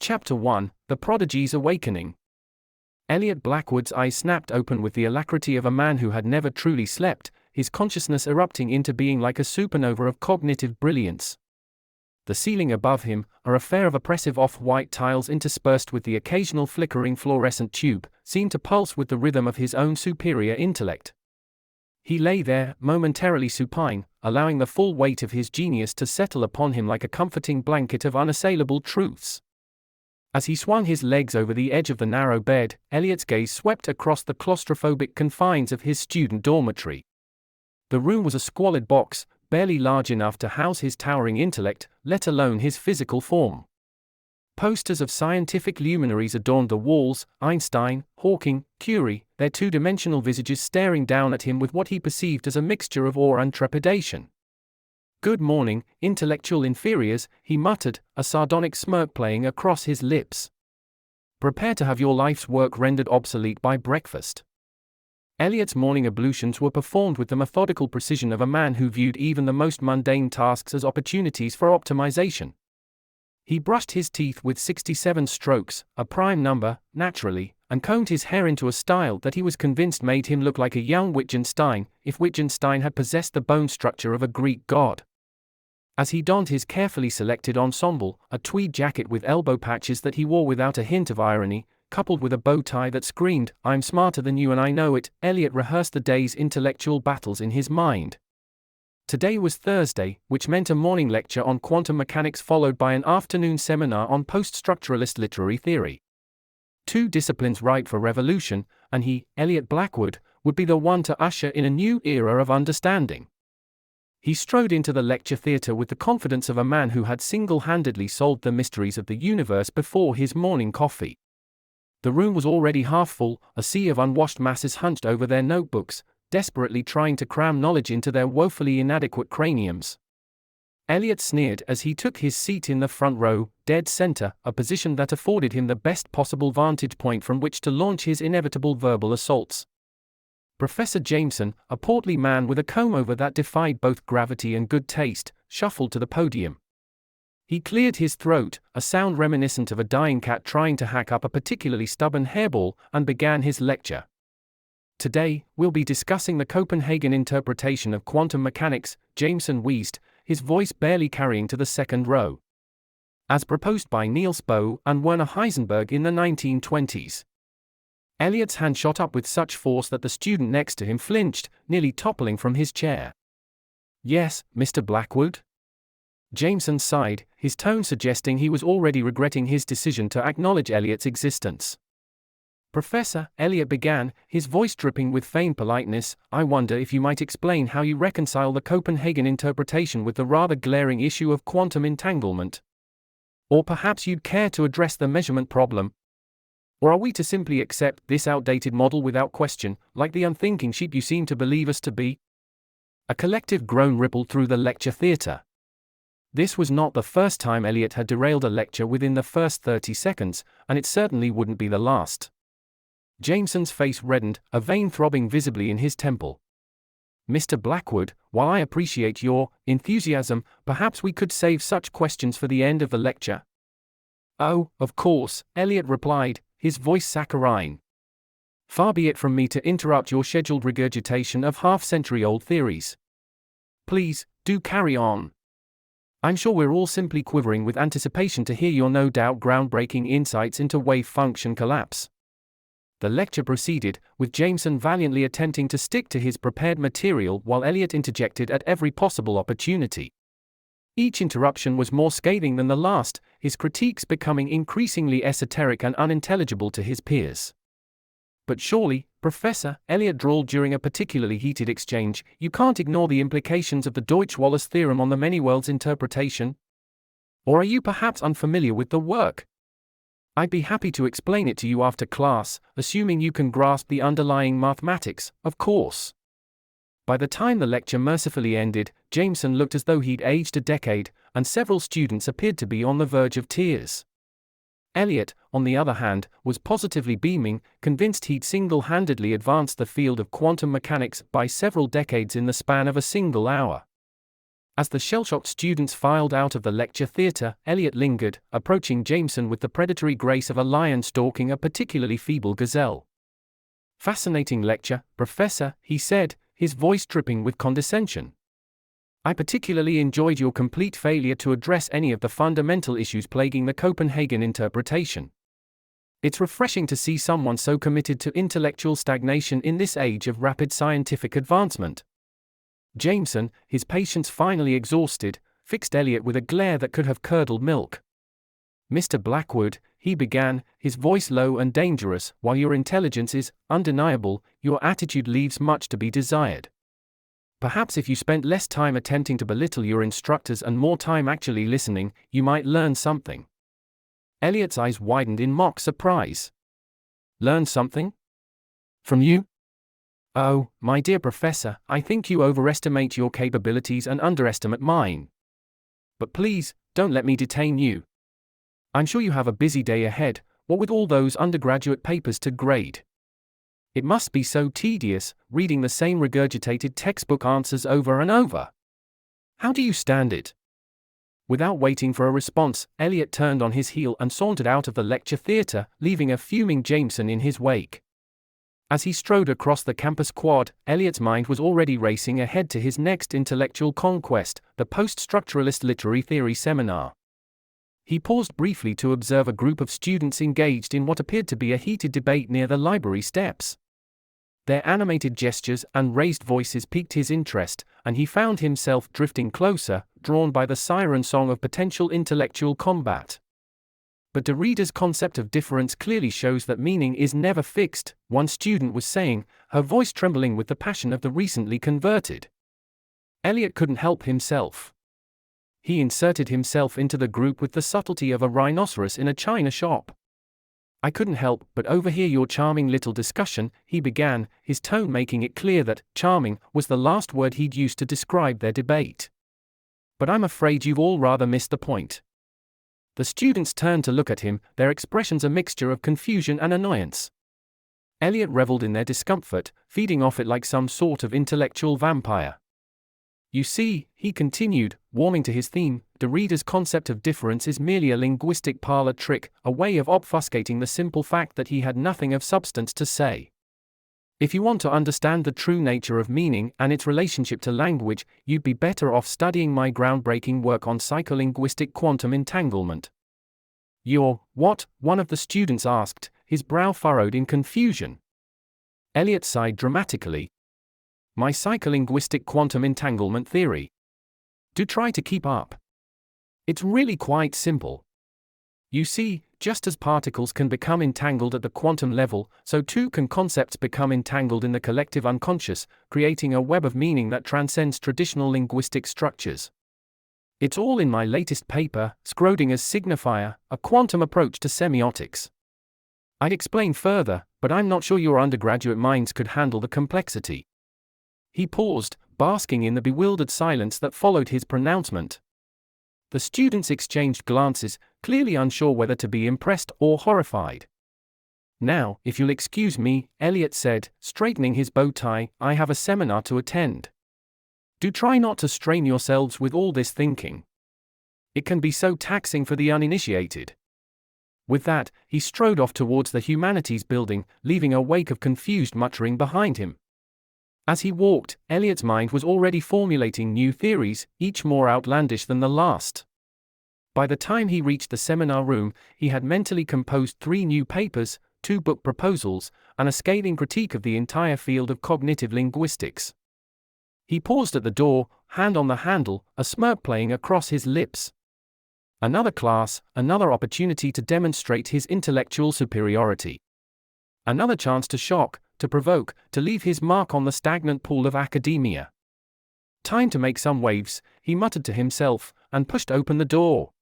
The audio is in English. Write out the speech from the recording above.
Chapter 1, The Prodigy's Awakening. Elliot Blackwood's eyes snapped open with the alacrity of a man who had never truly slept, his consciousness erupting into being like a supernova of cognitive brilliance. The ceiling above him, a affair of oppressive off-white tiles interspersed with the occasional flickering fluorescent tube, seemed to pulse with the rhythm of his own superior intellect. He lay there, momentarily supine, allowing the full weight of his genius to settle upon him like a comforting blanket of unassailable truths. As he swung his legs over the edge of the narrow bed, Elliot's gaze swept across the claustrophobic confines of his student dormitory. The room was a squalid box, barely large enough to house his towering intellect, let alone his physical form. Posters of scientific luminaries adorned the walls, Einstein, Hawking, Curie, their two-dimensional visages staring down at him with what he perceived as a mixture of awe and trepidation. "Good morning, intellectual inferiors," he muttered, a sardonic smirk playing across his lips. "Prepare to have your life's work rendered obsolete by breakfast." Elliot's morning ablutions were performed with the methodical precision of a man who viewed even the most mundane tasks as opportunities for optimization. He brushed his teeth with 67 strokes, a prime number, naturally, and combed his hair into a style that he was convinced made him look like a young Wittgenstein, if Wittgenstein had possessed the bone structure of a Greek god. As he donned his carefully selected ensemble, a tweed jacket with elbow patches that he wore without a hint of irony, coupled with a bow tie that screamed, "I'm smarter than you and I know it," Elliot rehearsed the day's intellectual battles in his mind. Today was Thursday, which meant a morning lecture on quantum mechanics followed by an afternoon seminar on post-structuralist literary theory. Two disciplines ripe for revolution, and he, Elliot Blackwood, would be the one to usher in a new era of understanding. He strode into the lecture theatre with the confidence of a man who had single-handedly solved the mysteries of the universe before his morning coffee. The room was already half full, a sea of unwashed masses hunched over their notebooks, desperately trying to cram knowledge into their woefully inadequate craniums. Elliot sneered as he took his seat in the front row, dead center, a position that afforded him the best possible vantage point from which to launch his inevitable verbal assaults. Professor Jameson, a portly man with a comb-over that defied both gravity and good taste, shuffled to the podium. He cleared his throat, a sound reminiscent of a dying cat trying to hack up a particularly stubborn hairball, and began his lecture. "Today, we'll be discussing the Copenhagen interpretation of quantum mechanics," Jameson wheezed, his voice barely carrying to the second row. "As proposed by Niels Bohr and Werner Heisenberg in the 1920s. Elliot's hand shot up with such force that the student next to him flinched, nearly toppling from his chair. "Yes, Mr. Blackwood?" Jameson sighed, his tone suggesting he was already regretting his decision to acknowledge Elliot's existence. "Professor," Elliot began, his voice dripping with feigned politeness, "I wonder if you might explain how you reconcile the Copenhagen interpretation with the rather glaring issue of quantum entanglement. Or perhaps you'd care to address the measurement problem. Or are we to simply accept this outdated model without question, like the unthinking sheep you seem to believe us to be?" A collective groan rippled through the lecture theatre. This was not the first time Elliot had derailed a lecture within the first 30 seconds, and it certainly wouldn't be the last. Jameson's face reddened, a vein throbbing visibly in his temple. "Mr. Blackwood, while I appreciate your enthusiasm, perhaps we could save such questions for the end of the lecture." "Oh, of course," Elliot replied, his voice saccharine. "Far be it from me to interrupt your scheduled regurgitation of half-century-old theories. Please, do carry on. I'm sure we're all simply quivering with anticipation to hear your no doubt groundbreaking insights into wave function collapse." The lecture proceeded, with Jameson valiantly attempting to stick to his prepared material while Elliot interjected at every possible opportunity. Each interruption was more scathing than the last, his critiques becoming increasingly esoteric and unintelligible to his peers. "But surely, Professor," Elliot drawled during a particularly heated exchange, "you can't ignore the implications of the Deutsch-Wallace theorem on the many-worlds interpretation? Or are you perhaps unfamiliar with the work? I'd be happy to explain it to you after class, assuming you can grasp the underlying mathematics, of course." By the time the lecture mercifully ended, Jameson looked as though he'd aged a decade, and several students appeared to be on the verge of tears. Elliot, on the other hand, was positively beaming, convinced he'd single-handedly advanced the field of quantum mechanics by several decades in the span of a single hour. As the shell-shocked students filed out of the lecture theatre, Elliot lingered, approaching Jameson with the predatory grace of a lion stalking a particularly feeble gazelle. "Fascinating lecture, Professor," he said, his voice dripping with condescension. "I particularly enjoyed your complete failure to address any of the fundamental issues plaguing the Copenhagen interpretation. It's refreshing to see someone so committed to intellectual stagnation in this age of rapid scientific advancement." Jameson, his patience finally exhausted, fixed Elliot with a glare that could have curdled milk. "Mr. Blackwood," he began, his voice low and dangerous, "while your intelligence is undeniable, your attitude leaves much to be desired. Perhaps if you spent less time attempting to belittle your instructors and more time actually listening, you might learn something." Elliot's eyes widened in mock surprise. "Learn something? From you?" "Oh, my dear Professor, I think you overestimate your capabilities and underestimate mine. But please, don't let me detain you. I'm sure you have a busy day ahead, what with all those undergraduate papers to grade. It must be so tedious, reading the same regurgitated textbook answers over and over. How do you stand it?" Without waiting for a response, Elliot turned on his heel and sauntered out of the lecture theatre, leaving a fuming Jameson in his wake. As he strode across the campus quad, Elliot's mind was already racing ahead to his next intellectual conquest, the post-structuralist literary theory seminar. He paused briefly to observe a group of students engaged in what appeared to be a heated debate near the library steps. Their animated gestures and raised voices piqued his interest, and he found himself drifting closer, drawn by the siren song of potential intellectual combat. "But Derrida's concept of difference clearly shows that meaning is never fixed," one student was saying, her voice trembling with the passion of the recently converted. Elliot couldn't help himself. He inserted himself into the group with the subtlety of a rhinoceros in a china shop. "I couldn't help but overhear your charming little discussion," he began, his tone making it clear that "charming" was the last word he'd used to describe their debate. "But I'm afraid you've all rather missed the point." The students turned to look at him, their expressions a mixture of confusion and annoyance. Elliot reveled in their discomfort, feeding off it like some sort of intellectual vampire. "You see," he continued, warming to his theme, "Derrida's concept of difference is merely a linguistic parlor trick, a way of obfuscating the simple fact that he had nothing of substance to say. If you want to understand the true nature of meaning and its relationship to language, you'd be better off studying my groundbreaking work on psycholinguistic quantum entanglement." "You're what?" one of the students asked, his brow furrowed in confusion. Elliot sighed dramatically. "My psycholinguistic quantum entanglement theory. Do try to keep up. It's really quite simple. You see, just as particles can become entangled at the quantum level, so too can concepts become entangled in the collective unconscious, creating a web of meaning that transcends traditional linguistic structures. It's all in my latest paper, Schrödinger's Signifier, a quantum approach to semiotics. I'd explain further, but I'm not sure your undergraduate minds could handle the complexity." He paused, basking in the bewildered silence that followed his pronouncement. The students exchanged glances, clearly unsure whether to be impressed or horrified. "Now, if you'll excuse me," Elliot said, straightening his bow tie, "I have a seminar to attend. Do try not to strain yourselves with all this thinking. It can be so taxing for the uninitiated." With that, he strode off towards the humanities building, leaving a wake of confused muttering behind him. As he walked, Elliot's mind was already formulating new theories, each more outlandish than the last. By the time he reached the seminar room, he had mentally composed 3 new papers, 2 book proposals, and a scathing critique of the entire field of cognitive linguistics. He paused at the door, hand on the handle, a smirk playing across his lips. Another class, another opportunity to demonstrate his intellectual superiority. Another chance to shock, to provoke, to leave his mark on the stagnant pool of academia. Time to make some waves, he muttered to himself, and pushed open the door.